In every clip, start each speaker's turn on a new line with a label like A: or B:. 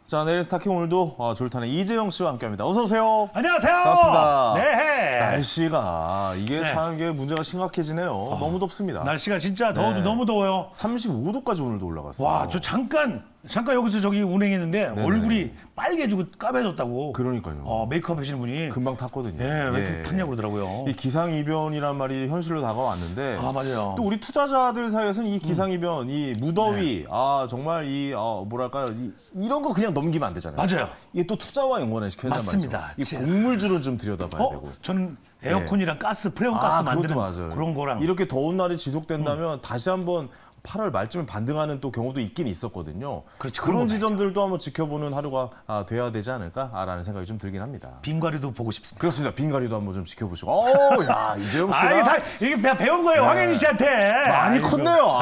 A: 자, 내일 스타킹 오늘도 졸탄의 이재영 씨와 함께합니다. 어서 오세요.
B: 안녕하세요.
A: 반갑습니다.
B: 네.
A: 날씨가 이게
B: 네.
A: 참 이게 문제가 심각해지네요. 너무 덥습니다.
B: 날씨가 진짜
A: 네.
B: 너무 더워요.
A: 35도까지 오늘도 올라갔어요.
B: 와, 저 잠깐 여기서 저기 운행했는데
A: 네네.
B: 얼굴이 빨개지고 까매졌다고.
A: 그러니까요.
B: 메이크업 하시는 분이
A: 금방 탔거든요.
B: 왜 이렇게 탔냐고 그러더라고요.
A: 이 기상이변이란 말이 현실로 다가왔는데
B: 맞아요.
A: 또 우리 투자자들 사이에서는 이 기상이변, 이 무더위, 정말 뭐랄까요, 이런 거 그냥 넘기면 안 되잖아요.
B: 맞아요.
A: 이게 또 투자와 연관을 시켜야 된단
B: 맞습니다.
A: 말이죠. 이 곡물주를 좀 들여다봐야 되고.
B: 저는 에어컨이랑 가스, 프레온 가스 만드는
A: 그것도 맞아요.
B: 그런 거랑
A: 이렇게 더운 날이 지속된다면 다시 한번 8월 말쯤에 반등하는 또 경우도 있긴 있었거든요.
B: 그렇죠.
A: 그런
B: 그런
A: 지점들도 한번 지켜보는 하루가 돼야 되지 않을까라는 생각이 좀 들긴 합니다.
B: 빈과리도 보고 싶습니다.
A: 그렇습니다. 빈가리도 한번 좀 지켜보시고. 야, 이재용 씨가
B: 이게 다 배운 거예요, 황현희 씨한테.
A: 많이 컸네요.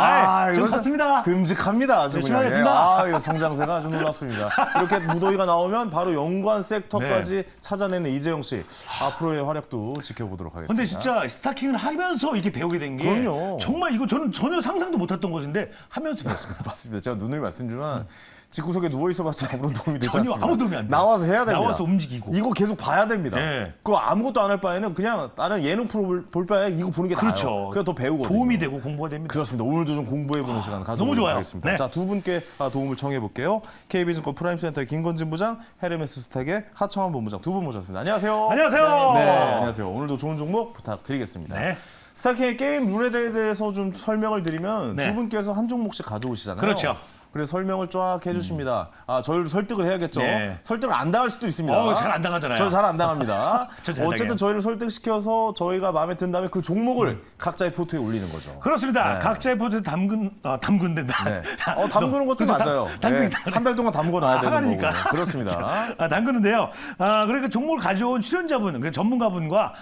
B: 좀
A: 이거
B: 컸습니다.
A: 듬직합니다. 아주
B: 열심히
A: 그냥.
B: 하겠습니다.
A: 이거 성장세가 아주 놀랍습니다. 이렇게 무더위가 나오면 바로 연관 섹터까지 찾아내는 이재용 씨. 앞으로의 활약도 지켜보도록 하겠습니다.
B: 근데 진짜 스타킹을 하면서 이렇게 배우게 된 게
A: 그럼요.
B: 정말 이거 저는 전혀 상상도 못했던 것인데 하면서 배웠습니다.
A: 맞습니다. 제가 누누이 말씀드리지만 집구석에 누워 있어봤자 아무런 도움이 되지
B: 전혀
A: 않습니다.
B: 아무 도움이 안 돼요.
A: 나와서 해야 됩니다.
B: 나와서 움직이고.
A: 이거 계속 봐야 됩니다.
B: 네.
A: 그거 아무것도 안 할 바에는 그냥 다른 예능 프로 볼 바에 이거 보는 게
B: 그렇죠.
A: 나아요. 그래야 더 배우거든요.
B: 도움이 되고 공부가 됩니다.
A: 그렇습니다. 오늘도 좀 공부해보는 시간 가져보도록
B: 너무 좋아요.
A: 하겠습니다.
B: 네.
A: 자, 두 분께 도움을 청해볼게요. KB증권 프라임센터의 김건진 부장, 헤르메스 스택의 하청환 본부장 두 분 모셨습니다. 안녕하세요.
B: 안녕하세요.
A: 네, 안녕하세요. 오늘도 좋은 종목 부탁드리겠습니다.
B: 네.
A: 스타킹의 게임 룰에 대해서 좀 설명을 드리면
B: 네.
A: 두 분께서 한 종목씩 가져오시잖아요.
B: 그렇죠.
A: 그래서 설명을 쫙 해주십니다. 저희를 설득을 해야겠죠.
B: 네.
A: 설득을 안 당할 수도 있습니다.
B: 잘 안 당하잖아요.
A: 저는 잘 안 당합니다.
B: 저잘
A: 어쨌든
B: 당해요.
A: 저희를 설득시켜서 저희가 마음에 든 다음에 그 종목을 각자의 포트에 올리는 거죠.
B: 그렇습니다.
A: 네.
B: 각자의 포트에 담근된다.
A: 네. 담그는 것도
B: 그렇죠.
A: 맞아요.
B: 담그기
A: 한 달 동안 담궈놔야 되는
B: 하가니까.
A: 거고. 그렇습니다.
B: 담그는데요. 그러니까 종목을 가져온 출연자분, 그 전문가분과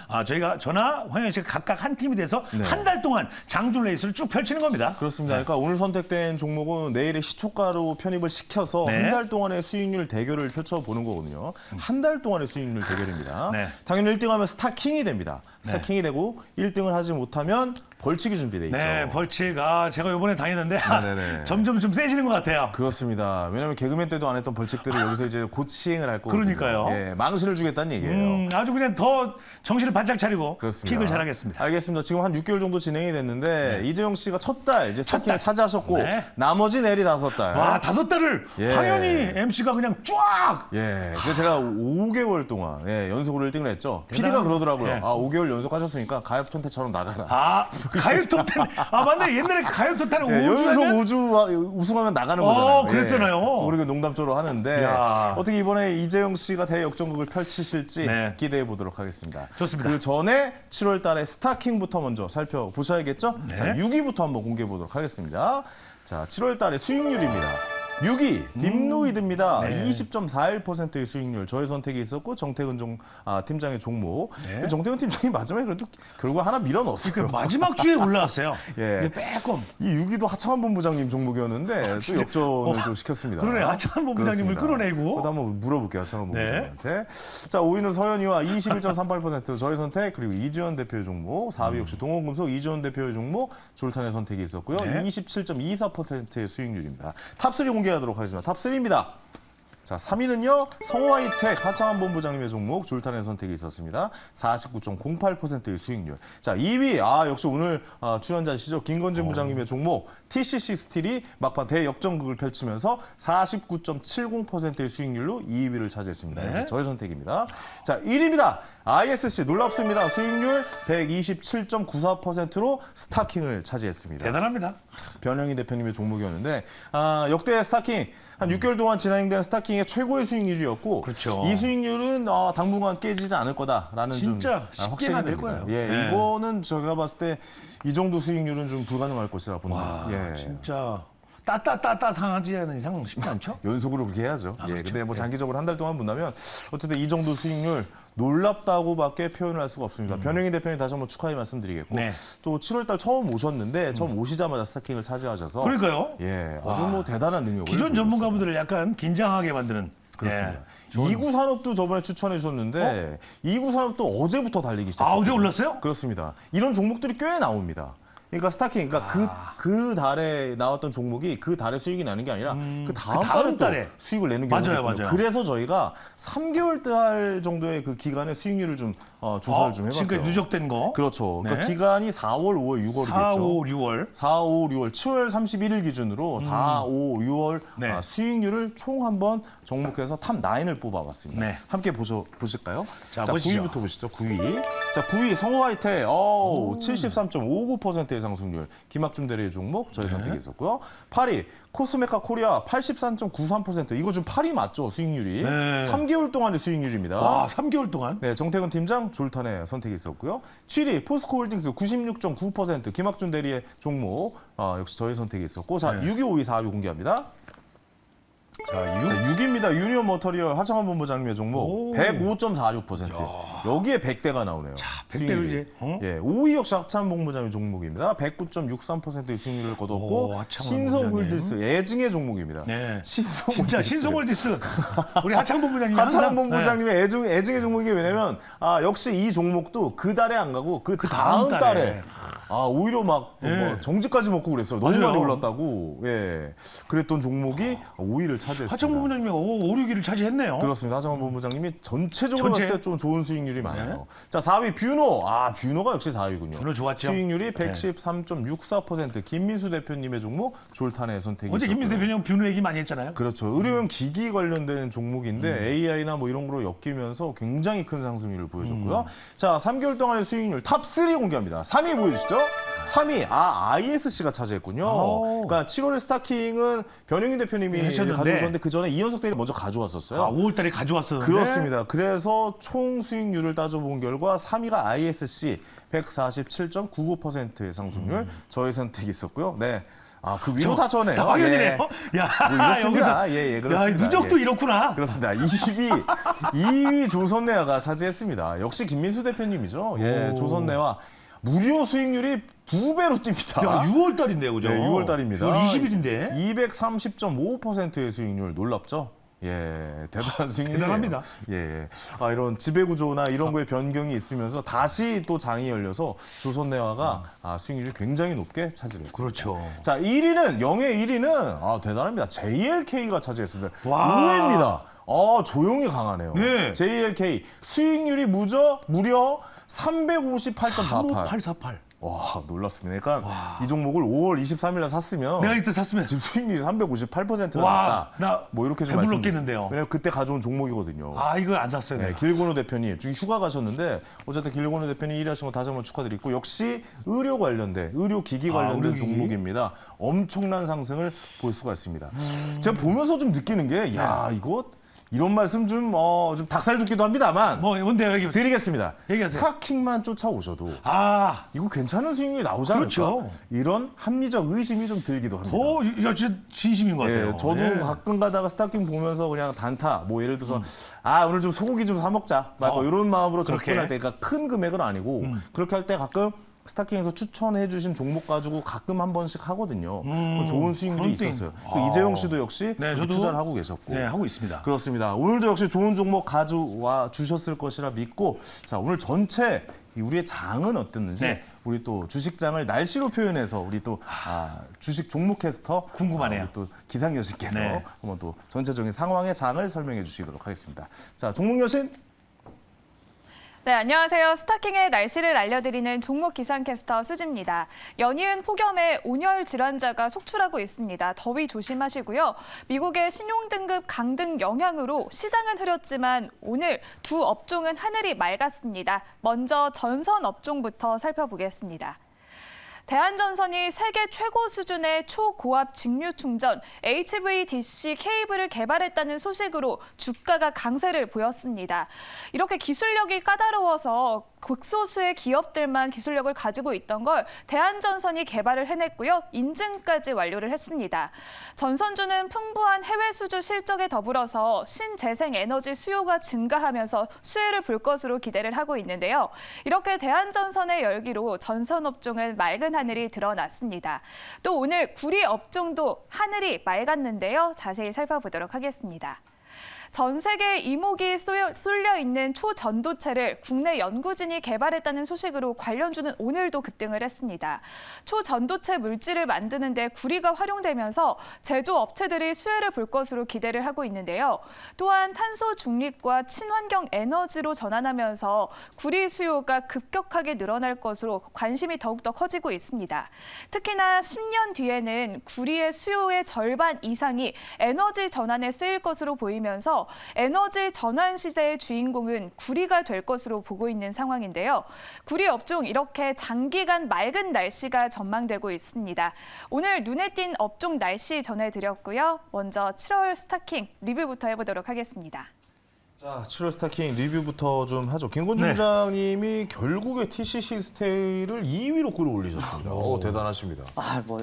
B: 저나 황현 씨가 각각 한 팀이 돼서
A: 네.
B: 한 달 동안 장주 레이스를 쭉 펼치는 겁니다.
A: 그렇습니다. 그러니까 오늘 선택된 종목은 내일의 시초가로 편입을 시켜서
B: 네.
A: 한 달 동안의 수익률 대결을 펼쳐보는 거거든요. 한 달 동안의 수익률 대결입니다.
B: 네.
A: 당연히 1등하면 스타킹이 됩니다. 스타킹이 되고 1등을 하지 못하면 벌칙이 준비돼 있죠.
B: 네, 벌칙. 제가 이번에 당했는데
A: 네네네.
B: 점점 좀 세지는 것 같아요.
A: 그렇습니다. 왜냐하면 개그맨 때도 안 했던 벌칙들을 여기서 이제 곧 시행을 할 거거든요.
B: 그러니까요.
A: 예, 망신을 주겠다는 얘기예요.
B: 아주 그냥 더 정신을 바짝 차리고
A: 그렇습니다.
B: 픽을 잘하겠습니다.
A: 알겠습니다. 지금 한 6개월 정도 진행이 됐는데 이재용 씨가 첫 달 이제 스타킹을
B: 달.
A: 차지하셨고
B: 네.
A: 나머지 내리 5달.
B: 와, 5달을
A: 예.
B: 황현희 MC가 그냥 쫙.
A: 예, 그래서 제가 5개월 동안 연속으로 1등을 했죠. PD가 그러더라고요.
B: 예.
A: 5개월 연속 하셨으니까 가엽 톤테처럼 나가라.
B: 가요톱텐. 맞네. 옛날에 가요톱텐은
A: 예, 연속
B: 5주
A: 5주 우승하면 나가는 거잖아요.
B: 그랬잖아요.
A: 우리가 농담조로 하는데
B: 야.
A: 어떻게 이번에 이재용 씨가 대역전극을 펼치실지
B: 네.
A: 기대해 보도록 하겠습니다.
B: 좋습니다.
A: 그 전에 7월 달에 스타킹부터 먼저 살펴보셔야겠죠?
B: 네.
A: 자, 6위부터 한번 공개해 보도록 하겠습니다. 자, 7월 달에 수익률입니다. 6위 딥노이드입니다.
B: 네.
A: 20.41%의 수익률. 저의 선택이 있었고 정태근 팀장의 종목.
B: 네.
A: 정태근 팀장이 마지막에 그래도 결국 하나 밀어 넣었어요.
B: 마지막 주에 올라왔어요.
A: 예.
B: 이게 빼꼼.
A: 이 6위도 하창환 본부장님 종목이었는데 또 역전을 좀 시켰습니다.
B: 그러네. 하창환 본부장님을
A: 그렇습니다.
B: 끌어내고.
A: 그것도 한번 물어볼게요. 하창환
B: 네.
A: 본부장님한테. 자, 5위는 서현이와 21.38% 저의 선택 그리고 이주연 대표의 종목. 4위 역시 동원금속 이주연 대표의 종목 졸탄의 선택이 있었고요.
B: 네.
A: 27.24%의 수익률입니다. 탑3 공개하도록 하겠습니다. 탑3입니다. 자, 3위는요. 성화이텍 하창환 본부장님의 종목 졸탄의 선택이 있었습니다. 49.08%의 수익률. 자, 2위 역시 오늘 출연자시죠. 김건진 부장님의 종목 TCC 스틸이 막판 대역전극을 펼치면서 49.70%의 수익률로 2위를 차지했습니다.
B: 네.
A: 역시 저의 선택입니다. 자, 1위입니다. ISC 놀랍습니다. 수익률 127.94%로 스타킹을 차지했습니다.
B: 대단합니다.
A: 변형희 대표님의 종목이었는데 역대 스타킹 한 6개월 동안 진행된 스타킹의 최고의 수익률이었고
B: 그렇죠.
A: 이 수익률은 당분간 깨지지 않을 거다라는
B: 진짜
A: 좀
B: 쉽게는 안 될
A: 됩니다.
B: 거예요.
A: 예,
B: 네.
A: 이거는 제가 봤을 때 이 정도 수익률은 좀 불가능할 것이라 봅니다.
B: 와,
A: 예.
B: 진짜 따따따따 상하지 않은 이상 쉽지 않죠?
A: 연속으로 그렇게 해야죠. 예,
B: 그렇죠.
A: 근데 뭐 장기적으로 한 달 동안 본다면 어쨌든 이 정도 수익률 놀랍다고밖에 표현을 할 수가 없습니다. 변형희 대표님 다시 한번 축하의 말씀드리겠고
B: 네.
A: 또 7월달 처음 오셨는데 처음 오시자마자 스타킹을 차지하셔서
B: 그러니까요.
A: 예, 아주
B: 와.
A: 뭐 대단한 능력을
B: 기존
A: 보여주셨습니다.
B: 전문가분들을 약간 긴장하게 만드는.
A: 그렇습니다.
B: 예.
A: 이구 산업도 저번에 추천해 주셨는데 이구 산업도 어제부터 달리기 시작했어요.
B: 어제 올랐어요?
A: 그렇습니다. 이런 종목들이 꽤 나옵니다. 그러니까 스타킹, 그러니까 그 달에 나왔던 종목이 그 달에 수익이 나는 게 아니라 그 다음,
B: 다음
A: 달에
B: 달에.
A: 또 수익을 내는 경우가
B: 맞아요,
A: 있거든요.
B: 맞아요.
A: 그래서 저희가 3개월 달 정도의 그 기간의 수익률을 좀 조사를 좀 해봤어요.
B: 지금까지 누적된 거.
A: 그렇죠. 그러니까
B: 네.
A: 기간이 4월, 5월, 6월이겠죠.
B: 4, 5, 6월.
A: 4, 5, 6월, 7월 31일 기준으로 4, 5, 6월
B: 네.
A: 수익률을 총 한번 접목해서 탑 9을 뽑아봤습니다.
B: 네.
A: 함께 보실까요?
B: 자, 보시죠.
A: 9위부터 보시죠. 9위. 자, 9위 성호하이텍 73.59% 예상승률. 김학준 대리의 종목 저희 선택이 있었고요. 8위 코스메카 코리아 83.93%. 이거 좀 8위 맞죠? 수익률이.
B: 네.
A: 3개월 동안의 수익률입니다.
B: 와, 3개월 동안.
A: 네, 정태근 팀장 졸탄의 선택이 있었고요. 7위 포스코홀딩스 96.9% 김학준 대리의 종목 역시 저희 선택이 있었고 자
B: 네.
A: 6위, 5위, 4위 공개합니다.
B: 자, 6.
A: 자, 6위입니다. 유니온 머터리얼 하창원 본부장님의 종목
B: 오.
A: 105.46%. 여기에 100대가 나오네요. 자,
B: 100대를 이제,
A: 예, 5위 역시 하창원 본부장의 종목입니다. 109.63%의 수익률을 거뒀고
B: 오, 하창원
A: 신성홀딩스 애증의 종목입니다.
B: 네.
A: 신성홀딩스.
B: 진짜 신성월디스. 우리 하창본 부장님이
A: 하창원
B: 항상
A: 본부장님의 애증의 종목이 왜냐면 역시 이 종목도 그 달에 안 가고 그 다음
B: 다음
A: 달에
B: 달에.
A: 오히려 막
B: 예.
A: 뭐 정지까지 먹고 그랬어요. 너무
B: 맞아요.
A: 많이 올랐다고. 예. 그랬던 종목이 5위를 차지했습니다.
B: 하창본 부장님이 5, 6위를 차지했네요.
A: 그렇습니다. 하창원 본부장님이 전체적으로
B: 전체?
A: 봤을 때 좀 좋은 수익률이 많아요. 자, 4위 뷰노. 뷰노가 역시 4위군요.
B: 뷰노 좋았죠.
A: 수익률이 113.64%. 김민수 대표님의 종목 졸탄의 선택이
B: 어제 김민수
A: 있었고요.
B: 대표님 뷰노 얘기 많이 했잖아요.
A: 그렇죠. 의료용 기기 관련된 종목인데 AI나 뭐 이런 거로 엮이면서 굉장히 큰 상승률을 보여줬고요. 자, 3개월 동안의 수익률 탑3 공개합니다. 3위 보여주시죠. 3위 ISC가 차지했군요.
B: 오.
A: 그러니까 7월의 스타킹은 변영인 대표님이
B: 하셨는데.
A: 가져오셨는데 그 전에 이현석 대리 먼저 가져왔었어요.
B: 5월 달에 가져왔었는데.
A: 그렇습니다. 그래서 총 수익률을 따져본 결과 3위가 ISC 147.99%의 상승률 저희 선택이 있었고요. 네. 그 위로 다 저네요.
B: 다 확연이네요.
A: 예.
B: 야,
A: 뭐 이렇습니다.
B: 여기서.
A: 예, 그렇습니다.
B: 야, 누적도
A: 예.
B: 이렇구나.
A: 그렇습니다. 2위 조선내화가 차지했습니다. 역시 김민수 대표님이죠. 예,
B: 오.
A: 조선내화 무료 수익률이 2배로 뜁니다.
B: 야, 6월 달인데요, 그죠?
A: 네, 6월 달입니다.
B: 6월 20일인데.
A: 230.55%의 수익률 놀랍죠? 예, 대단한 수익률이에요.
B: 대단합니다.
A: 예, 이런 지배구조나 이런 거에 변경이 있으면서 다시 또 장이 열려서 조선내화가 수익률이 굉장히 높게 차지했습니다.
B: 그렇죠.
A: 자, 1위는 영예 1위는 대단합니다. JLK가 차지했습니다.
B: 와.
A: 의외입니다. 조용히 강하네요.
B: 네.
A: JLK 수익률이 무려 358.48.
B: 35848.
A: 와, 놀랐습니다. 그러니까 이 종목을 5월 23일 날 샀으면
B: 내가 이때 샀으면.
A: 지금 수익률이 358%가
B: 와,
A: 났다.
B: 나
A: 뭐 이렇게 좀
B: 배불렀겠는데요.
A: 말씀드렸어요. 왜냐면 그때 가져온 종목이거든요.
B: 이거 안 샀어요.
A: 네,
B: 내가.
A: 길건우 대표님 지금 휴가 가셨는데 어쨌든 길건우 대표님 일하신 거 다시 한번 축하드리고 역시 의료 관련된 의료기기 관련된
B: 의료기기?
A: 종목입니다. 엄청난 상승을 볼 수가 있습니다. 제가 보면서 좀 느끼는 게 이거 이런 말씀 좀 닭살 돋기도 합니다만
B: 뭐 뭔데요, 여기.
A: 드리겠습니다.
B: 얘기하세요.
A: 스타킹만 쫓아오셔도 이거 괜찮은 수익률이 나오지 않을까?
B: 그렇죠.
A: 이런 합리적 의심이 좀 들기도 합니다.
B: 야, 진짜 진심인 것 같아요.
A: 예, 저도
B: 예.
A: 가끔 가다가 스타킹 보면서 그냥 단타, 뭐 예를 들어서 오늘 좀 소고기 좀 사 먹자, 막 이런 마음으로
B: 그렇게?
A: 접근할 때, 그러니까 큰 금액은 아니고 그렇게 할 때 가끔 스타킹에서 추천해주신 종목 가지고 가끔 한 번씩 하거든요. 좋은 수익률이
B: 헌팅.
A: 있었어요. 이재용 씨도 역시
B: 네, 저도
A: 투자를 하고 계셨고.
B: 네, 하고 있습니다.
A: 그렇습니다. 오늘도 역시 좋은 종목 가져와 주셨을 것이라 믿고 자 오늘 전체 우리의 장은 어땠는지
B: 네.
A: 우리 또 주식장을 날씨로 표현해서 우리 또 주식 종목 캐스터
B: 궁금하네요.
A: 우리 또 기상 여신께서
B: 네.
A: 한번 또 전체적인 상황의 장을 설명해 주시도록 하겠습니다. 자 종목 여신.
C: 네, 안녕하세요. 스타킹의 날씨를 알려드리는 종목 기상캐스터 수지입니다. 연이은 폭염에 온열 질환자가 속출하고 있습니다. 더위 조심하시고요. 미국의 신용등급 강등 영향으로 시장은 흐렸지만 오늘 두 업종은 하늘이 맑았습니다. 먼저 전선 업종부터 살펴보겠습니다. 대한전선이 세계 최고 수준의 초고압 직류 충전 HVDC 케이블을 개발했다는 소식으로 주가가 강세를 보였습니다. 이렇게 기술력이 까다로워서 극소수의 기업들만 기술력을 가지고 있던 걸 대한전선이 개발을 해냈고요. 인증까지 완료를 했습니다. 전선주는 풍부한 해외 수주 실적에 더불어서 신재생 에너지 수요가 증가하면서 수혜를 볼 것으로 기대를 하고 있는데요. 이렇게 대한전선의 열기로 전선업종은 맑은 하늘이 드러났습니다. 또 오늘 구리 업종도 하늘이 맑았는데요. 자세히 살펴보도록 하겠습니다. 전 세계 이목이 쏠려 있는 초전도체를 국내 연구진이 개발했다는 소식으로 관련주는 오늘도 급등을 했습니다. 초전도체 물질을 만드는 데 구리가 활용되면서 제조업체들이 수혜를 볼 것으로 기대를 하고 있는데요. 또한 탄소 중립과 친환경 에너지로 전환하면서 구리 수요가 급격하게 늘어날 것으로 관심이 더욱더 커지고 있습니다. 특히나 10년 뒤에는 구리의 수요의 절반 이상이 에너지 전환에 쓰일 것으로 보이면서 에너지 전환 시대의 주인공은 구리가 될 것으로 보고 있는 상황인데요. 구리 업종 이렇게 장기간 맑은 날씨가 전망되고 있습니다. 오늘 눈에 띈 업종 날씨 전해드렸고요. 먼저 7월 스타킹 리뷰부터 해보도록 하겠습니다.
A: 자, 7월 스타킹 리뷰부터 좀 하죠. 김건주
B: 네.
A: 부장님이 결국에 TCC 스틸을 2위로 끌어올리셨습니다. 대단하십니다.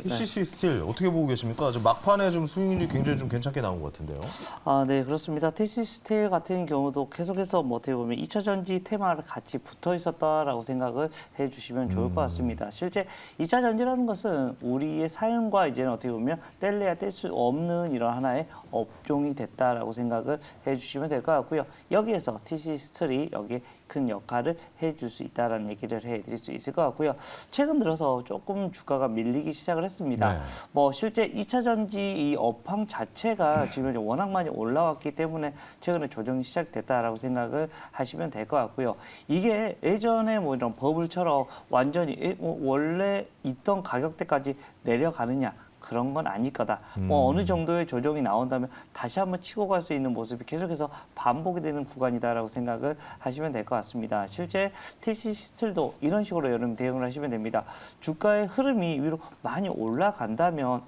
A: TCC 스틸 어떻게 보고 계십니까? 지금 막판에 좀 수익률이 굉장히 좀 괜찮게 나온 것 같은데요.
D: 네, 그렇습니다. TCC 스틸 같은 경우도 계속해서 뭐 어떻게 보면 2차 전지 테마를 같이 붙어 있었다라고 생각을 해주시면 좋을 것 같습니다. 실제 2차 전지라는 것은 우리의 삶과 이제는 어떻게 보면 뗄래야 뗄 수 없는 이런 하나의 업종이 됐다라고 생각을 해주시면 될 것 같고요. 여기에서 TCC 스틸이 여기에 큰 역할을 해줄 수 있다라는 얘기를 해드릴 수 있을 것 같고요. 최근 들어서 조금 주가가 밀리기 시작을 했습니다.
A: 네.
D: 뭐 실제 2차 전지 이 업황 자체가 지금 워낙 많이 올라왔기 때문에 최근에 조정이 시작됐다라고 생각을 하시면 될 것 같고요. 이게 예전에 뭐 이런 버블처럼 완전히 원래 있던 가격대까지 내려가느냐? 그런 건 아닐 거다. 뭐 어느 정도의 조정이 나온다면 다시 한번 치고 갈 수 있는 모습이 계속해서 반복이 되는 구간이다라고 생각을 하시면 될 것 같습니다. 실제 TCC 스틸도 이런 식으로 여러분 대응을 하시면 됩니다. 주가의 흐름이 위로 많이 올라간다면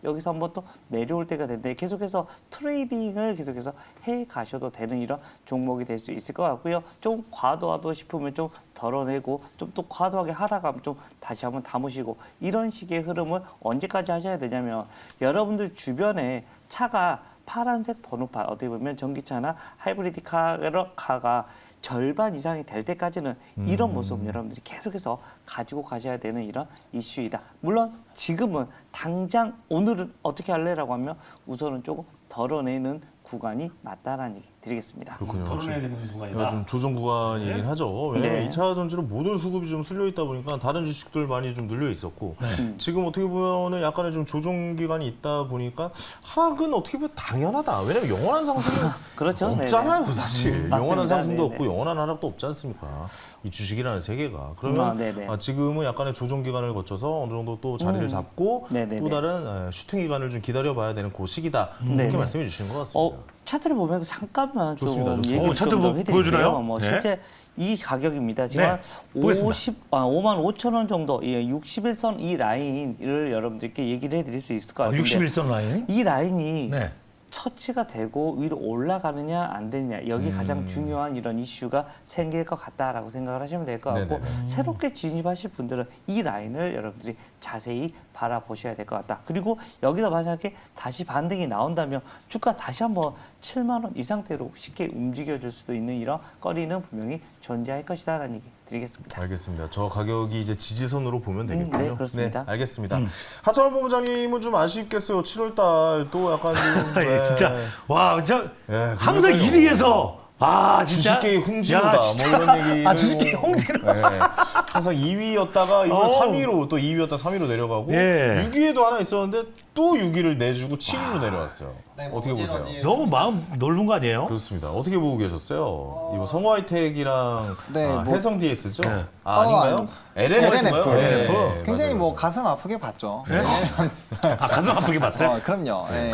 D: 여기서 한번 또 내려올 때가 된데 계속해서 트레이딩을 계속해서 해 가셔도 되는 이런 종목이 될 수 있을 것 같고요. 좀 과도하다 싶으면 좀 덜어내고 좀 또 과도하게 하락하면 좀 다시 한번 담으시고 이런 식의 흐름을 언제까지 하셔야 되냐면 여러분들 주변에 차가 파란색 번호판 어떻게 보면 전기차나 하이브리드 카가 절반 이상이 될 때까지는 이런 모습 여러분들이 계속해서 가지고 가셔야 되는 이런 이슈이다. 물론 지금은 당장 오늘은 어떻게 할래라고 하면 우선은 조금 덜어내는 구간이 맞다라는 얘기 드리겠습니다.
A: 그렇군요.
B: 덜어내야 되는 구간이다.
A: 좀 조정 구간이긴
B: 네.
A: 하죠. 왜냐면
D: 네.
A: 2차 전지로 모든 수급이 좀 쓸려 있다 보니까 다른 주식들 많이 좀 늘려 있었고 지금 어떻게 보면은 약간의 좀 조정 기간이 있다 보니까 하락은 어떻게 보면 당연하다. 왜냐면 영원한 상승은
D: 그렇죠.
A: 없잖아요, 사실.
D: 맞습니다.
A: 영원한 상승도
D: 네네.
A: 없고 영원한 하락도 없지 않습니까? 이 주식이라는 세계가. 그러면
D: 네네.
A: 지금은 약간의 조정 기간을 거쳐서 어느 정도 또 자리를 잡고
D: 네네네.
A: 또 다른 슈팅 기간을 좀 기다려봐야 되는 그 시기다.
D: 네네.
A: 이렇게 말씀해 주시는 것 같습니다.
D: 차트를 보면서 잠깐만
A: 좋습니다,
D: 좀
A: 좋습니다.
D: 얘기
B: 차트
D: 좀 더
B: 보여주나요?
D: 해드릴게요. 뭐
B: 네.
D: 실제 이 가격입니다. 지금
B: 네,
D: 한
B: 보겠습니다.
D: 5만 5천 원 정도, 61선 이 라인을 여러분들께 얘기를 해드릴 수 있을 것 같은데
B: 61선 라인?
D: 이 라인이
B: 네.
D: 처치가 되고 위로 올라가느냐 안 되느냐 여기 가장 중요한 이런 이슈가 생길 것 같다라고 생각을 하시면 될 것 같고
A: 네네네.
D: 새롭게 진입하실 분들은 이 라인을 여러분들이 자세히 바라보셔야 될 것 같다. 그리고 여기서 만약에 다시 반등이 나온다면 주가 다시 한번 7만 원 이 상태로 쉽게 움직여줄 수도 있는 이런 거리는 분명히 존재할 것이다라는 얘기 드리겠습니다.
A: 알겠습니다. 저 가격이 이제 지지선으로 보면 되겠군요.
D: 네, 그렇습니다.
A: 네, 알겠습니다. 하창원 본부장님은 좀 아쉽겠어요. 7월달 또 약간 좀
B: 예, 진짜 와, 진짜
A: 예,
B: 항상
A: 그러니까요.
B: 1위에서 진짜
A: 주식계의 홍진호다.
B: 야, 진짜.
A: 뭐 이런 얘기.
B: 주식계의 홍진호.
A: 항상 2위였다가 이번
B: 어우.
A: 3위로 또 2위였다 3위로 내려가고
B: 예.
A: 6위에도 하나 있었는데 또 6위를 내주고 7위로 내려왔어요.
E: 네, 뭐
A: 어떻게 보세요?
E: 어지러지.
B: 너무 마음 넓은 거 아니에요?
A: 그렇습니다. 어떻게 보고 계셨어요? 이거 성화이텍이랑
E: 네, 뭐-
A: 해성 DS죠?
B: 네.
A: 아닌가요? LNF인가요?
B: LNF.
E: 굉장히
A: 맞아요.
E: 뭐 가슴 아프게 봤죠.
B: 네? 가슴 아프게 봤어요?
E: 그럼요. 예.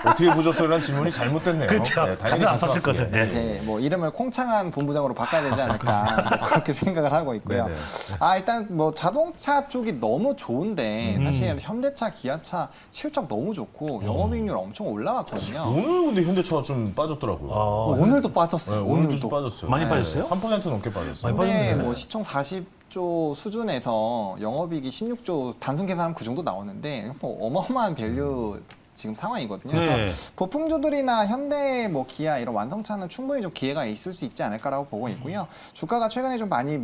A: 어떻게 보셨어요라는 질문이 잘못됐네요.
B: 그렇죠.
A: 네,
B: 가슴
A: 당연히
B: 아팠을 것을. 네.
E: 이제 뭐 이름을 콩창한 본부장으로 바꿔야 되지 않을까 뭐 그렇게 생각을 하고 있고요.
A: 네네.
E: 일단 뭐 자동차 쪽이 너무 좋은데 사실 현대차, 기아차 실적 너무 좋고 영업이익률 엄청 올라왔거든요.
A: 오늘 근데 현대차가 좀 빠졌더라고요.
E: 오늘도 빠졌어요.
A: 네, 오늘도
E: 오늘도.
A: 좀 빠졌어요.
B: 많이 빠졌어요?
A: 3% 넘게 빠졌어요.
B: 많이
E: 근데
B: 빠졌네.
E: 뭐 시총 40조 수준에서 영업이익이 16조 단순 계산하면 그 정도 나오는데 뭐 어마어마한 밸류 지금 상황이거든요.
B: 네.
E: 그래서 보품주들이나 현대, 뭐 기아 이런 완성차는 충분히 좀 기회가 있을 수 있지 않을까라고 보고 있고요. 주가가 최근에 좀 많이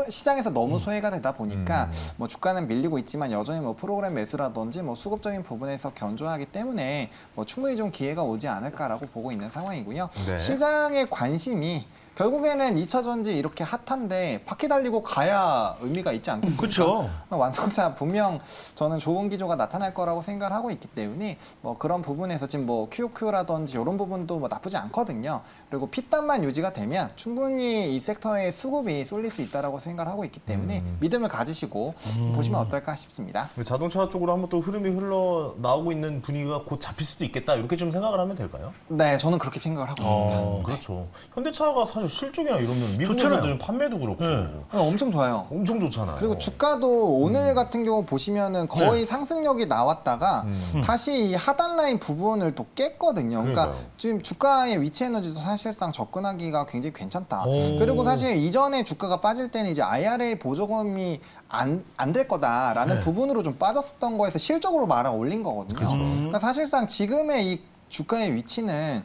E: 시장에서 너무 소외가 되다 보니까 뭐 주가는 밀리고 있지만 여전히 뭐 프로그램 매수라든지 뭐 수급적인 부분에서 견조하기 때문에 뭐 충분히 좀 기회가 오지 않을까라고 보고 있는 상황이고요.
A: 네.
E: 시장의 관심이 결국에는 2차 전지 이렇게 핫한데 바퀴 달리고 가야 의미가 있지 않겠습니까?
B: 그렇죠.
E: 완성차 분명 저는 좋은 기조가 나타날 거라고 생각을 하고 있기 때문에 뭐 그런 부분에서 지금 뭐 QQ라든지 이런 부분도 뭐 나쁘지 않거든요. 그리고 핏단만 유지가 되면 충분히 이 섹터의 수급이 쏠릴 수 있다라고 생각을 하고 있기 때문에 믿음을 가지시고 보시면 어떨까 싶습니다.
A: 자동차 쪽으로 한번 또 흐름이 흘러 나오고 있는 분위기가 곧 잡힐 수도 있겠다 이렇게 좀 생각을 하면 될까요?
E: 네, 저는 그렇게 생각을 하고 있습니다.
A: 그렇죠. 현대차가 사실 실적이나 이러면 미국에서도
B: 좋잖아요.
A: 좀 판매도 그렇고
B: 네.
E: 엄청 좋아요.
A: 엄청 좋잖아요.
E: 그리고 주가도 오늘 같은 경우 보시면은 거의 상승력이 나왔다가 다시 이 하단 라인 부분을 또 깼거든요. 그러니까
A: 그러니까요.
E: 지금 주가의 위치 에너지도 사실상 접근하기가 굉장히 괜찮다.
B: 오.
E: 그리고 사실 이전에 주가가 빠질 때는 이제 IRA 보조금이 안 될 거다라는
B: 네.
E: 부분으로 좀 빠졌었던 거에서 실적으로 말아 올린 거거든요. 그러니까 사실상 지금의 이 주가의 위치는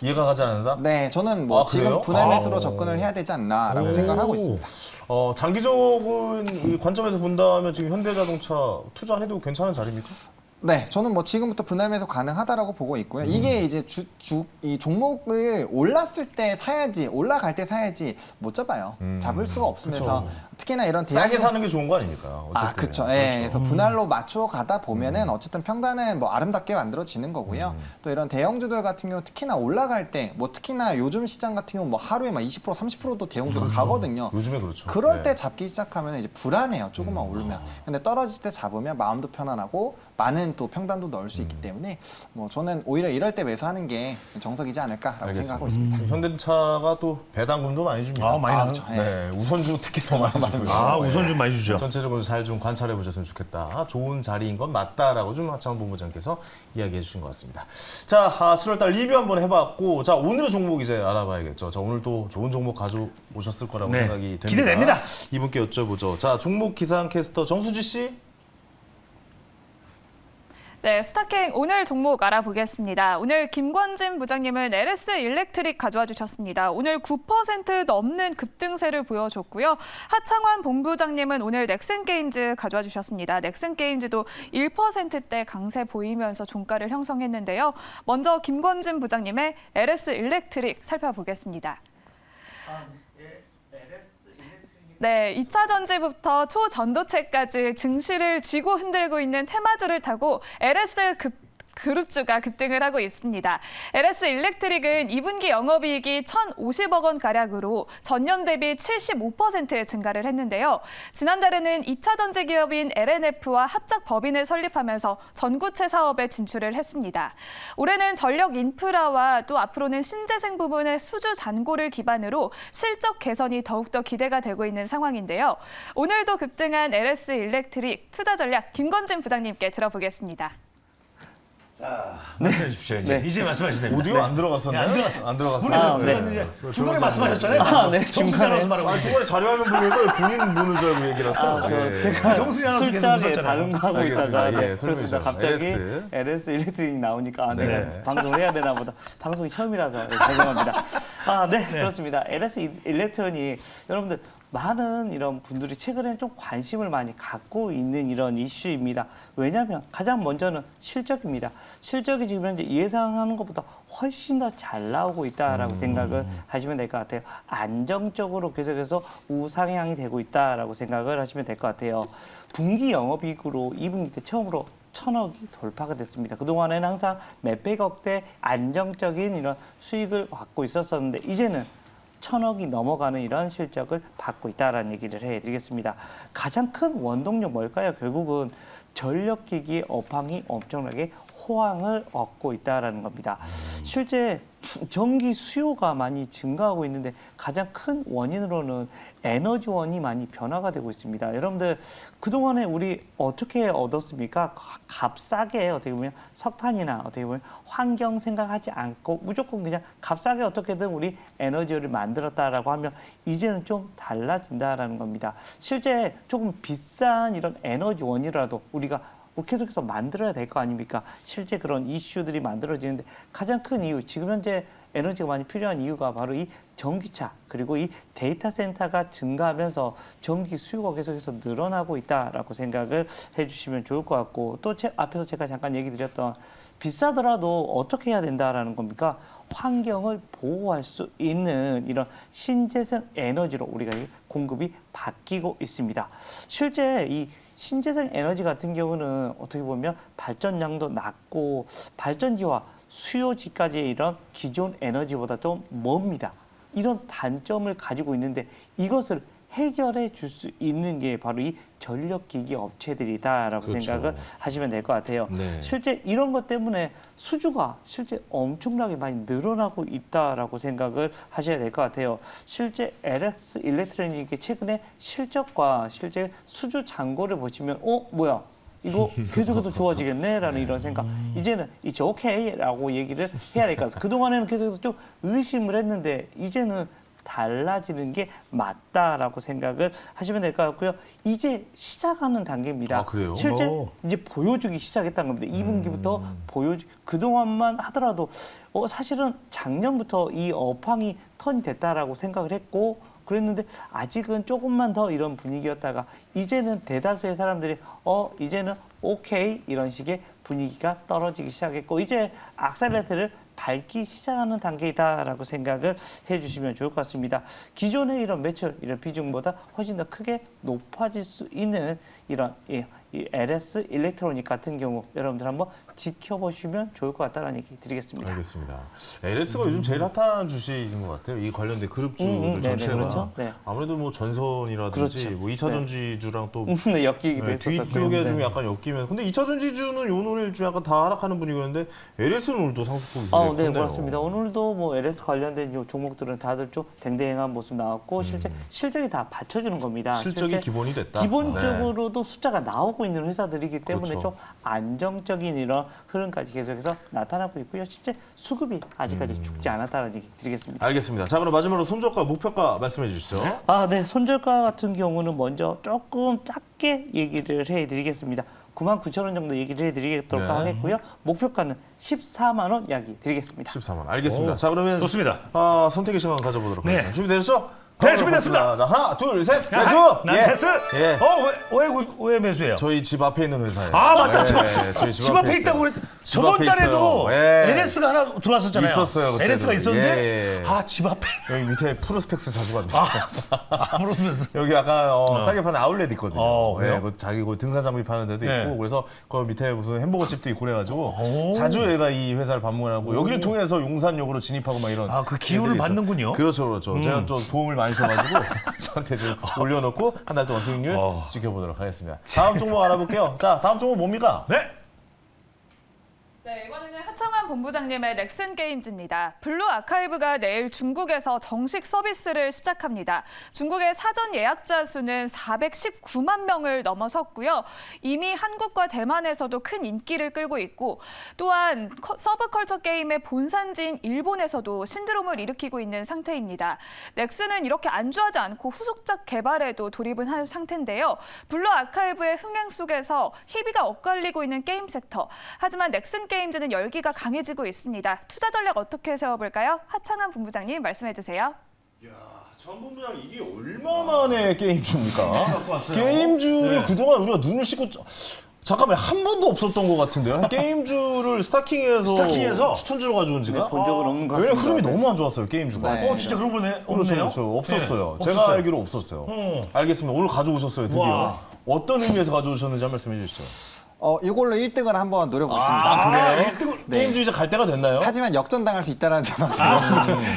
A: 이해가 가지 않는다?
E: 네, 저는 뭐
A: 아,
E: 지금
A: 그래요?
E: 분할 매수로
A: 아.
E: 접근을 해야 되지 않나라고 생각을 하고 있습니다.
A: 장기적인 이 관점에서 본다면 지금 현대자동차 투자해도 괜찮은 자리입니까?
E: 네, 저는 뭐 지금부터 분할 매수 가능하다라고 보고 있고요. 이게 이제 이 종목을 올랐을 때 사야지, 올라갈 때 사야지 못 잡아요. 잡을 수가 없으면서 특히나 이런
A: 싸게
E: 대형
A: 사는 게 좋은 거 아닙니까? 어쨌든.
E: 아, 그렇죠. 예, 그래서 분할로 맞춰 가다 보면은 어쨌든 평단은 뭐 아름답게 만들어지는 거고요. 또 이런 대형주들 같은 경우 특히나 올라갈 때, 뭐 특히나 요즘 시장 같은 경우 뭐 하루에 막 20%, 30%도 대형주가 가거든요.
A: 요즘에 그렇죠.
E: 그럴
A: 네.
E: 때 잡기 시작하면 이제 불안해요. 조금만 오르면. 근데 떨어질 때 잡으면 마음도 편안하고 많은 또 평단도 넣을 수 있기 때문에 뭐 저는 오히려 이럴 때 매수하는 게 정석이지 않을까라고 생각하고 있습니다.
A: 현대차가 또 배당금도 많이 줍니다.
B: 아, 많이 나죠.
E: 그렇죠.
A: 네, 우선주 특히 더 많이 주고요.
B: 아,
A: 네.
B: 우선 좀 많이 주죠.
A: 전체적으로 잘 좀 관찰해 보셨으면 좋겠다. 좋은 자리인 건 맞다라고 좀 하창원 본부장께서 이야기해 주신 것 같습니다. 자, 7월달 리뷰 한번 해봤고, 자, 오늘의 종목 이제 알아봐야겠죠. 자, 오늘 또 좋은 종목 가져오셨을 거라고
B: 네,
A: 생각이 됩니다.
B: 기대됩니다.
A: 이분께 여쭤보죠. 자, 종목 기상 캐스터 정수지 씨.
C: 네, 스타킹 오늘 종목 알아보겠습니다. 오늘 김권진 부장님은 LS 일렉트릭 가져와 주셨습니다. 오늘 9% 넘는 급등세를 보여줬고요. 하창환 본부장님은 오늘 넥슨게임즈 가져와 주셨습니다. 넥슨게임즈도 1%대 강세 보이면서 종가를 형성했는데요. 먼저 김권진 부장님의 LS 일렉트릭 살펴보겠습니다. 네, 2차 전지부터 초전도체까지 증시를 쥐고 흔들고 있는 테마주를 타고 LS 그룹주가 급등을 하고 있습니다. LS 일렉트릭은 2분기 영업이익이 1,050억 원 가량으로 전년 대비 75% 증가를 했는데요. 지난달에는 2차 전지 기업인 LNF와 합작 법인을 설립하면서 전구체 사업에 진출을 했습니다. 올해는 전력 인프라와 또 앞으로는 신재생 부분의 수주 잔고를 기반으로 실적 개선이 더욱더 기대가 되고 있는 상황인데요. 오늘도 급등한 LS 일렉트릭 투자 전략 김권진 부장님께 들어보겠습니다.
B: 자, 말씀해 주십시오. 이제 말씀하시면 됩니다.
A: 오디오 안 들어갔었나요?
B: 네, 안 들어갔어요.
A: 안 들어갔어요.
B: 네. 중간에 말씀하셨잖아요.
D: 네,
B: 중간에 말하고
A: 아, 중간에 자료화면 보니까 본인 보는 줄 알고 얘기를 했어요.
D: 제가
B: 정수리 아나운서 계속
D: 술자리에
B: 웃었잖아요.
D: 다른 거 하고
A: 알겠습니다.
D: 있다가
A: 예, 설명해
D: 그렇습니다.
A: 주세요.
D: 갑자기 LS 일렉트릭 나오니까 아, 내가
A: 네.
D: 방송을 해야 되나 보다. 방송이 처음이라서 죄송합니다. 네, 그렇습니다. LS 일렉트릭 여러분들 많은 이런 분들이 최근에 좀 관심을 많이 갖고 있는 이런 이슈입니다. 왜냐하면 가장 먼저는 실적입니다. 실적이 지금 현재 예상하는 것보다 훨씬 더 잘 나오고 있다라고 생각을 하시면 될 것 같아요. 안정적으로 계속해서 우상향이 되고 있다라고 생각을 하시면 될 것 같아요. 분기 영업이익으로 2분기 때 처음으로 1,000억이 돌파가 됐습니다. 그동안에는 항상 몇백억대 안정적인 이런 수익을 받고 있었었는데 이제는 1,000억이 넘어가는 이런 실적을 받고 있다라는 얘기를 해드리겠습니다. 가장 큰 원동력 뭘까요? 결국은 전력기기의 업황이 엄청나게 호황을 얻고 있다라는 겁니다. 실제 전기 수요가 많이 증가하고 있는데 가장 큰 원인으로는 에너지원이 많이 변화가 되고 있습니다. 여러분들 그동안에 우리 어떻게 얻었습니까? 값싸게 어떻게 보면 석탄이나 어떻게 보면 환경 생각하지 않고 무조건 그냥 값싸게 어떻게든 우리 에너지를 만들었다라고 하면 이제는 좀 달라진다라는 겁니다. 실제 조금 비싼 이런 에너지원이라도 우리가 뭐 계속해서 만들어야 될 거 아닙니까? 실제 그런 이슈들이 만들어지는데 가장 큰 이유, 지금 현재 에너지가 많이 필요한 이유가 바로 이 전기차 그리고 이 데이터 센터가 증가하면서 전기 수요가 계속해서 늘어나고 있다라고 생각을 해주시면 좋을 것 같고, 또 앞에서 제가 잠깐 얘기 드렸던 비싸더라도 어떻게 해야 된다라는 겁니까? 환경을 보호할 수 있는 이런 신재생 에너지로 우리가 공급이 바뀌고 있습니다. 실제 이 신재생 에너지 같은 경우는 어떻게 보면 발전량도 낮고 발전지와 수요지까지의 이런 기존 에너지보다 좀 멉니다. 이런 단점을 가지고 있는데 이것을 해결해 줄 수 있는 게 바로 이 전력기기 업체들이다라고
A: 그렇죠.
D: 생각을 하시면 될 것 같아요.
A: 네.
D: 실제 이런 것 때문에 수주가 실제 엄청나게 많이 늘어나고 있다라고 생각을 하셔야 될 것 같아요. 실제 LX 일렉트로닉의 최근에 실적과 실제 수주 잔고를 보시면 뭐야? 이거 계속해서 좋아지겠네라는 이런 생각. 이제는 이제 오케이라고 얘기를 해야 될 것 같아요. 그동안에는 계속해서 좀 의심을 했는데 이제는 달라지는 게 맞다라고 생각을 하시면 될 것 같고요. 이제 시작하는 단계입니다.
A: 아, 그래요?
D: 실제
B: 오.
D: 이제 보여주기 시작했다는 겁니다. 2분기부터 그동안만 하더라도 사실은 작년부터 이 업황이 턴이 됐다라고 생각을 했고 그랬는데 아직은 조금만 더 이런 분위기였다가 이제는 대다수의 사람들이 이제는 오케이 이런 식의 분위기가 떨어지기 시작했고 이제 악셀레이터를 밟기 시작하는 단계이다라고 생각을 해주시면 좋을 것 같습니다. 기존의 이런 매출, 이런 비중보다 훨씬 더 크게 높아질 수 있는 이런 이 LS 일렉트로닉 같은 경우 여러분들 한번 지켜보시면 좋을 것 같다는 얘기 드리겠습니다.
A: 알겠습니다. LS가 요즘 제일 핫한 주식인 것 같아요. 이 관련된 그룹주들
D: 네네,
A: 전체가
D: 그렇죠. 네.
A: 아무래도 뭐 전선이라든지
D: 그렇죠.
A: 뭐 2차 전지주랑 또
D: 네, 엮이기도 했었고요.
A: 뒤쪽에
D: 네.
A: 좀 약간 엮이면 근데 2차 전지주는 오늘 좀 약간 다 하락하는 분위기였는데 LS는 오늘 또 상승폭이
D: 네,
A: 컸네요.
D: 그렇습니다. 오늘도 뭐 LS 관련된 요 종목들은 다들 좀 댕댕한 모습 나왔고 실제 실적이 다 받쳐주는 겁니다.
A: 실적이
D: 실제
A: 기본이 됐다.
D: 기본적으로도 숫자가 나오고 있는 회사들이기 때문에
A: 그렇죠.
D: 좀 안정적인 이런 흐름까지 계속해서 나타나고 있고요. 실제 수급이 아직까지 죽지 않았다는 얘기 드리겠습니다.
A: 알겠습니다. 자, 그럼 마지막으로 손절가, 목표가 말씀해 주시죠.
D: 네. 손절가 같은 경우는 먼저 조금 짧게 얘기를 해드리겠습니다. 99,000원 정도 얘기를 해드리도록
A: 네.
D: 하겠고요. 목표가는 14만 원 이야기 드리겠습니다.
A: 14만. 알겠습니다.
B: 오,
A: 자, 그러면
B: 좋습니다.
A: 선택의 시간 가져보도록
B: 네.
A: 하겠습니다. 준비되셨죠?
B: 네, 준비됐습니다.
A: 자, 하나, 둘, 셋,
B: 야,
A: 매수!
B: 난
A: 예.
B: 패스.
A: 예.
B: 왜 매수해요?
A: 저희 집 앞에 있는 회사예요.
B: 아 맞다.
A: 예,
B: 집
A: 저희
B: 앞에
A: 있어요.
B: 있다고 그랬.
A: 집
B: 저번
A: 앞에
B: 달에도
A: 있어요. 예.
B: LS가 하나 들어왔었잖아요.
A: 있었어요, 그때도.
B: LS가 있었는데
A: 예, 예.
B: 집 앞에.
A: 여기 밑에 프로스펙스 자주 갑니다.
B: 아무렇면서.
A: 여기 약간 싸게 파는 아울렛 있거든요.
B: 그래요?
A: 그 자기 그 등산 장비 파는 데도
B: 네.
A: 있고 그래서 그 밑에 무슨 햄버거 집도 있고 그래가지고
B: 오.
A: 자주 얘가 이 회사를 방문하고 여기를 통해서 용산역으로 진입하고 막 이런.
B: 그 기운을
A: 애들이 있어요.
B: 받는군요.
A: 그렇죠, 그렇죠. 제가 좀 도움을 많이 줘가지고 저한테 좀 올려놓고 한 달 동안 수익률 지켜보도록 하겠습니다. 다음 종목 알아볼게요. 자, 다음 종목 뭡니까?
B: 네.
C: 네, 이번에는 하창환 본부장님의 넥슨 게임즈입니다. 블루 아카이브가 내일 중국에서 정식 서비스를 시작합니다. 중국의 사전 예약자 수는 419만 명을 넘어섰고요. 이미 한국과 대만에서도 큰 인기를 끌고 있고 또한 서브컬처 게임의 본산지인 일본에서도 신드롬을 일으키고 있는 상태입니다. 넥슨은 이렇게 안주하지 않고 후속작 개발에도 돌입은 한 상태인데요. 블루 아카이브의 흥행 속에서 희비가 엇갈리고 있는 게임 섹터. 하지만 넥슨 게임즈는 열기가 강해지고 있습니다. 투자 전략 어떻게 세워볼까요? 하창환 본부장님 말씀해 주세요.
A: 전 본부장 이게 얼마 만에 게임주입니까? 게임주를 그동안 우리가 눈을 씻고 잠깐만 한 번도 없었던 것 같은데요. 게임주를 스타킹에서 추천주로 가져온 지가
D: 본 적은 없는 것
A: 왜냐면
D: 같습니다.
A: 흐름이 너무 안 좋았어요 게임주가.
E: 네.
B: 진짜 그러고 보네.
A: 그렇죠,
B: 없네요.
A: 그렇죠. 없었어요.
B: 네,
A: 제가
B: 없었어요.
A: 알기로 없었어요. 알겠습니다. 오늘 가져오셨어요 드디어.
B: 와.
A: 어떤 의미에서 가져오셨는지 한 말씀해 주시죠.
E: 이걸로 1등을 한번 노려보겠습니다.
A: 그래요? 게임주 이제 갈 때가 됐나요?
E: 하지만 역전당할 수 있다는 점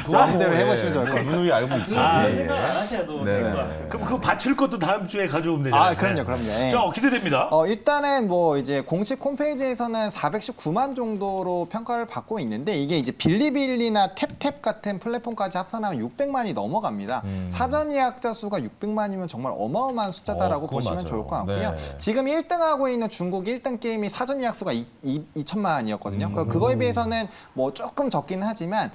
E: 마음대로 해보시면 좋을 것 같아요.
A: 누누이 알고 있죠.
D: 네.
A: 예, 예.
D: 안 하셔도
A: 네.
D: 될것 같습니다.
B: 그럼 그거 받칠 것도 다음 주에 가져오면 되잖아요.
E: 그럼요. 예.
B: 자, 기대됩니다.
E: 일단은 뭐 이제 공식 홈페이지에서는 419만 정도로 평가를 받고 있는데 이게 이제 빌리빌리나 탭탭 같은 플랫폼까지 합산하면 600만이 넘어갑니다. 사전 예약자 수가 600만이면 정말 어마어마한 숫자다라고
A: 그건
E: 보시면
A: 맞아요.
E: 좋을 것 같고요.
A: 네.
E: 지금 1등하고 있는 중국 1등 게임이 사전 예약 수가 2천만이었거든요. 그거에 비해서는 뭐 조금 적긴 하지만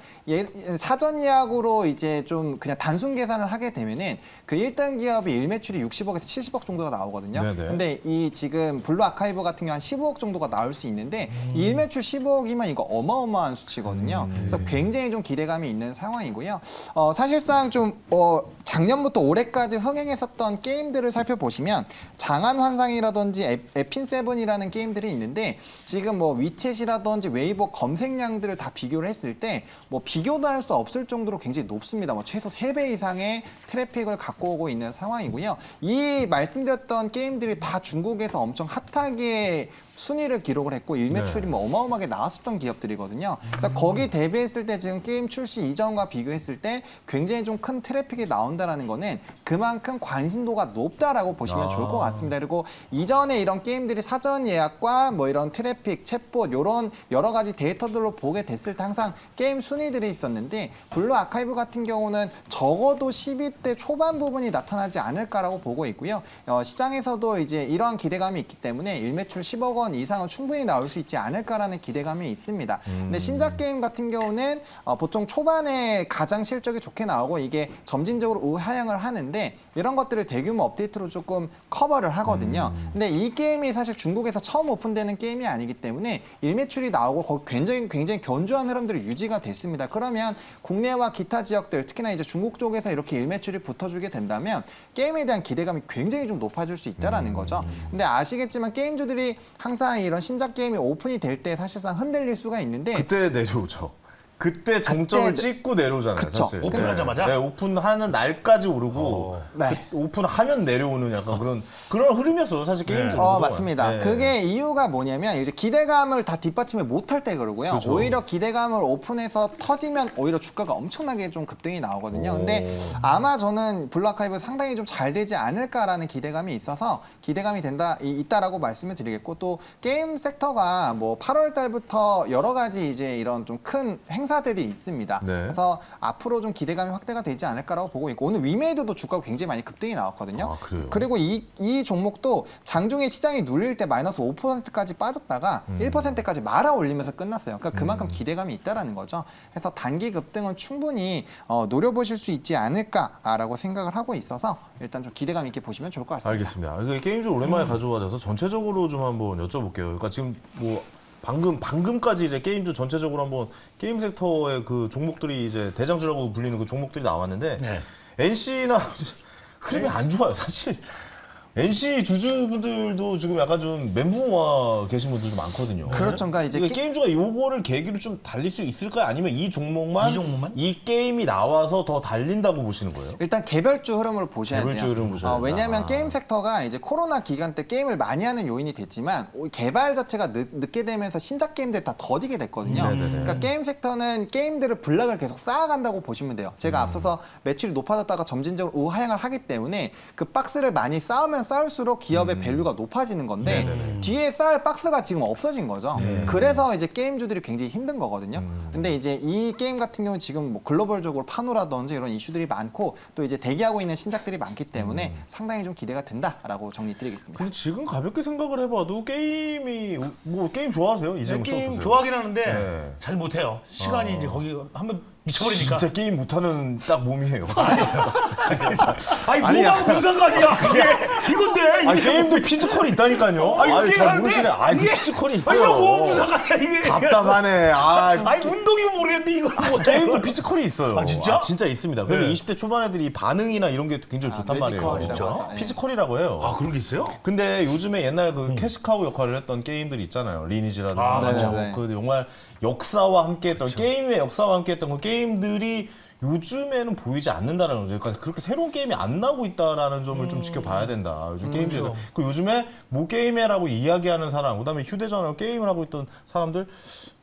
E: 사전 예약으로 이제 좀 그냥 단순 계산을 하게 되면은 그 1등 기업이 일매출이 60억에서 70억 정도가 나오거든요.
A: 네네.
E: 근데 이 지금 블루 아카이브 같은 경우 한 15억 정도가 나올 수 있는데 이 일매출 15억이면 이거 어마어마한 수치거든요. 그래서 굉장히 좀 기대감이 있는 상황이고요. 사실상 좀 작년부터 올해까지 흥행했었던 게임들을 살펴보시면 장안환상이라든지 에핀세븐이라는 게임들이 있는데 지금 뭐 위챗이라든지 웨이보 검색량들을 다 비교를 했을 때 뭐 비교도 할 수 없을 정도로 굉장히 높습니다. 뭐 최소 3배 이상의 트래픽을 갖고 오고 있는 상황이고요. 이 말씀드렸던 게임들이 다 중국에서 엄청 핫하게 순위를 기록을 했고 일매출이 뭐 어마어마하게 나왔었던 기업들이거든요. 그래서 거기 대비했을 때 지금 게임 출시 이전과 비교했을 때 굉장히 좀 큰 트래픽이 나온다라는 거는 그만큼 관심도가 높다라고 보시면 좋을 것 같습니다. 그리고 이전에 이런 게임들이 사전 예약과 뭐 이런 트래픽, 챗봇 이런 여러 가지 데이터들로 보게 됐을 때 항상 게임 순위들이 있었는데 블루 아카이브 같은 경우는 적어도 10위대 초반 부분이 나타나지 않을까라고 보고 있고요. 시장에서도 이제 이러한 기대감이 있기 때문에 일매출 10억 원 이상은 충분히 나올 수 있지 않을까라는 기대감이 있습니다. 근데 신작 게임 같은 경우는 보통 초반에 가장 실적이 좋게 나오고 이게 점진적으로 우하향을 하는데 이런 것들을 대규모 업데이트로 조금 커버를 하거든요. 근데 이 게임이 사실 중국에서 처음 오픈되는 게임이 아니기 때문에 일매출이 나오고 거기 굉장히 견조한 흐름들이 유지가 됐습니다. 그러면 국내와 기타 지역들 특히나 이제 중국 쪽에서 이렇게 일매출이 붙어주게 된다면 게임에 대한 기대감이 굉장히 좀 높아질 수 있다라는 거죠. 근데 아시겠지만 게임주들이 항상 이런 신작 게임이 오픈이 될 때 사실상 흔들릴 수가 있는데
A: 그때 내려오죠. 그때 정점을
E: 그때-
A: 찍고 내려오잖아요,
E: 그쵸.
A: 사실.
B: 오픈하자마자?
A: 네, 오픈하는 날까지 오르고
E: 네.
A: 오픈하면 내려오는 약간 그런 흐름이었어요, 사실 게임 중에.
E: 맞습니다. 그게 이유가 뭐냐면 이제 기대감을 다 뒷받침을 못할 때 그러고요.
A: 그죠.
E: 오히려 기대감을 오픈해서 터지면 오히려 주가가 엄청나게 좀 급등이 나오거든요.
A: 오.
E: 근데 아마 저는 블루 아카이브 상당히 좀 잘 되지 않을까라는 기대감이 있어서 기대감이 있다라고 말씀을 드리겠고 또 게임 섹터가 뭐 8월 달부터 여러 가지 이제 이런 좀 큰 행사들이 있습니다.
A: 네.
E: 그래서 앞으로 좀 기대감이 확대가 되지 않을까라고 보고 있고 오늘 위메이드도 주가가 굉장히 많이 급등이 나왔거든요.
A: 아, 그래요?
E: 그리고 이 종목도 장중에 시장이 눌릴 때 마이너스 5%까지 빠졌다가 1%까지 말아 올리면서 끝났어요. 그러니까 그만큼 기대감이 있다라는 거죠. 그래서 단기 급등은 충분히 노려보실 수 있지 않을까라고 생각을 하고 있어서 일단 좀 기대감 있게 보시면 좋을 것 같습니다.
A: 알겠습니다. 그 게임 좀 오랜만에 가져와서 전체적으로 좀 한번 여쭤볼게요. 그러니까 지금 뭐 방금까지 이제 게임주 전체적으로 한번 게임 섹터의 그 종목들이 이제 대장주라고 불리는 그 종목들이 나왔는데
B: 네.
A: NC나 흐름이 안 좋아요, 사실. NC 주주분들도 지금 약간 좀 멘붕 계신 분들 좀 많거든요.
E: 그렇죠. 그러니까 이제
A: 게임주가 요거를 계기로 좀 달릴 수 있을까요? 아니면 이 종목만
B: 이
A: 게임이 나와서 더 달린다고 보시는 거예요?
E: 일단 개별주 흐름을 보셔야
A: 개별주
E: 돼요.
A: 흐름을 보셔야 된다.
E: 왜냐하면
A: 아.
E: 게임 섹터가 이제 코로나 기간 때 게임을 많이 하는 요인이 됐지만 개발 자체가 늦게 되면서 신작 게임들이 다 더디게 됐거든요.
A: 네네네.
E: 그러니까 게임 섹터는 게임들을 블락을 계속 쌓아간다고 보시면 돼요. 제가 앞서서 매출이 높아졌다가 점진적으로 우하향을 하기 때문에 그 박스를 많이 쌓으면 쌓을수록 기업의 밸류가 높아지는 건데 뒤에 쌓을 박스가 지금 없어진 거죠. 그래서 이제 게임주들이 굉장히 힘든 거거든요. 근데 이제 이 게임 같은 경우는 지금 뭐 글로벌적으로 파노라든지 이런 이슈들이 많고 또 이제 대기하고 있는 신작들이 많기 때문에 상당히 좀 기대가 된다라고 정리드리겠습니다.
A: 근데 지금 가볍게 생각을 해봐도 게임 좋아하세요? 이재용 씨
B: 게임
A: 어떠세요?
B: 좋아하긴 하는데
A: 네.
B: 잘 못해요. 시간이 이제 거기 한번 미쳐버리니까.
A: 진짜 게임 못하는 딱 몸이에요.
B: 아니
A: 아니,
B: 뭐가 무슨 상관이야? 그게 이건데.
A: 아니
B: 이게
A: 게임도 피지컬이 있다니까요.
B: 아니,
A: 아니,
B: 게임
A: 잘
B: 하는데
A: 모르시네. 아니
B: 이게-
A: 피지컬이
B: 아니
A: 있어요.
B: 뭐 무슨 상관이야 이게.
A: 답답하네.
B: 아니 운동이 모르겠는데 이거 못해.
A: 게임도 피지컬이 있어요.
B: 아, 진짜?
A: 진짜 있습니다. 그래서
B: 네.
A: 20대 초반 애들이 반응이나 이런 게 굉장히 좋단 말이에요.
E: 뇌지컬이라고
B: 진짜?
E: 하죠. 예.
A: 피지컬이라고 해요.
B: 아 그런 게 있어요?
A: 근데 요즘에 옛날 그 캐시카우 역할을 했던 게임들 있잖아요. 리니지라든지
B: 아,
E: 네네네.
A: 그 정말 역사와 함께했던 게임의 역사와 함께했던 그 게임들이 요즘에는 보이지 않는다라는 거죠. 그러니까 그렇게 새로운 게임이 안 나오고 있다라는 점을 좀 지켜봐야 된다. 요즘 게임에서
B: 그렇죠.
A: 그 요즘에 뭐 게임해라고 이야기하는 사람, 그다음에 휴대전화 게임을 하고 있던 사람들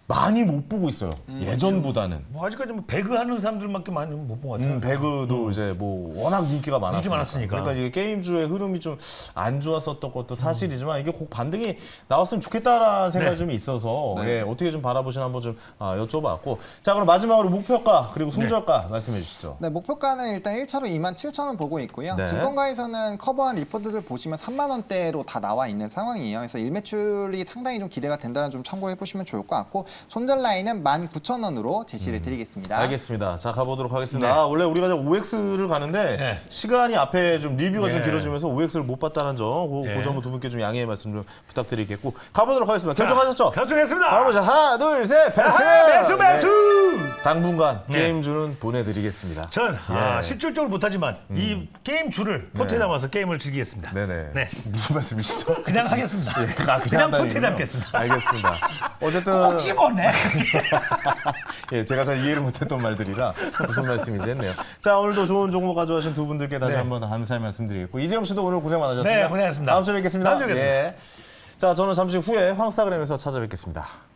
A: 많이 못 보고 있어요. 예전보다는.
B: 뭐 아직까지 뭐 배그 하는 사람들밖에 많이 못 본 것 같아요.
A: 배그도 이제 뭐 워낙 인기가 많았으니까. 그러니까 이게 게임주의 흐름이 좀 안 좋았었던 것도 사실이지만 이게 꼭 반등이 나왔으면 좋겠다라는 생각이 좀 있어서 예, 어떻게 좀 바라보시나 한번 좀 여쭤봤고. 자, 그럼 마지막으로 목표가 그리고 손절가 말씀해 주시죠.
E: 네, 목표가는 일단 1차로 27,000원 보고 있고요.
A: 네.
E: 증권가에서는 커버한 리포트들 보시면 3만 원대로 다 나와 있는 상황이에요. 그래서 일매출이 상당히 좀 기대가 된다는 좀 참고해 보시면 좋을 것 같고 손절 라인은 19,000원으로 제시를 드리겠습니다.
A: 알겠습니다. 자, 가보도록 하겠습니다.
B: 네.
A: 아, 원래 우리가 OX를 가는데
B: 네.
A: 시간이 앞에 좀 리뷰가 좀
B: 네.
A: 길어지면서 OX를 못 봤다는 점, 그
B: 네.
A: 점은 두 분께 좀 양해의 말씀 좀 부탁드리겠고 가보도록 하겠습니다. 결정하셨죠?
B: 결정했습니다.
A: 가보자. 하나, 둘, 셋, 패스!
B: 매수 매수.
A: 네. 당분간
B: 네.
A: 게임주는 보내드리겠습니다.
B: 전
A: 예.
B: 실질적으로 못하지만 이 게임 줄을 포트에 담아서 게임을 즐기겠습니다.
A: 네네.
B: 네.
A: 무슨 말씀이시죠?
B: 그냥 하겠습니다.
A: 아,
B: 그냥
A: 한다는
B: 포트에
A: 얘기군요.
B: 담겠습니다.
A: 알겠습니다. 어쨌든
B: 혹시 뭐네.
A: 예, 제가 잘 이해를 못했던 말들이라 무슨 말씀인지 했네요. 자, 오늘도 좋은 정보 가져가신 두 분들께 다시
B: 네.
A: 한번 감사의 말씀드리겠고 이재용 씨도 오늘 고생 많으셨습니다.
B: 네, 고생하셨습니다.
A: 다음 주에 뵙겠습니다.
B: 다음 주에 뵙겠습니다.
A: 예. 자, 저는 잠시 후에 황스타그램에서 찾아뵙겠습니다.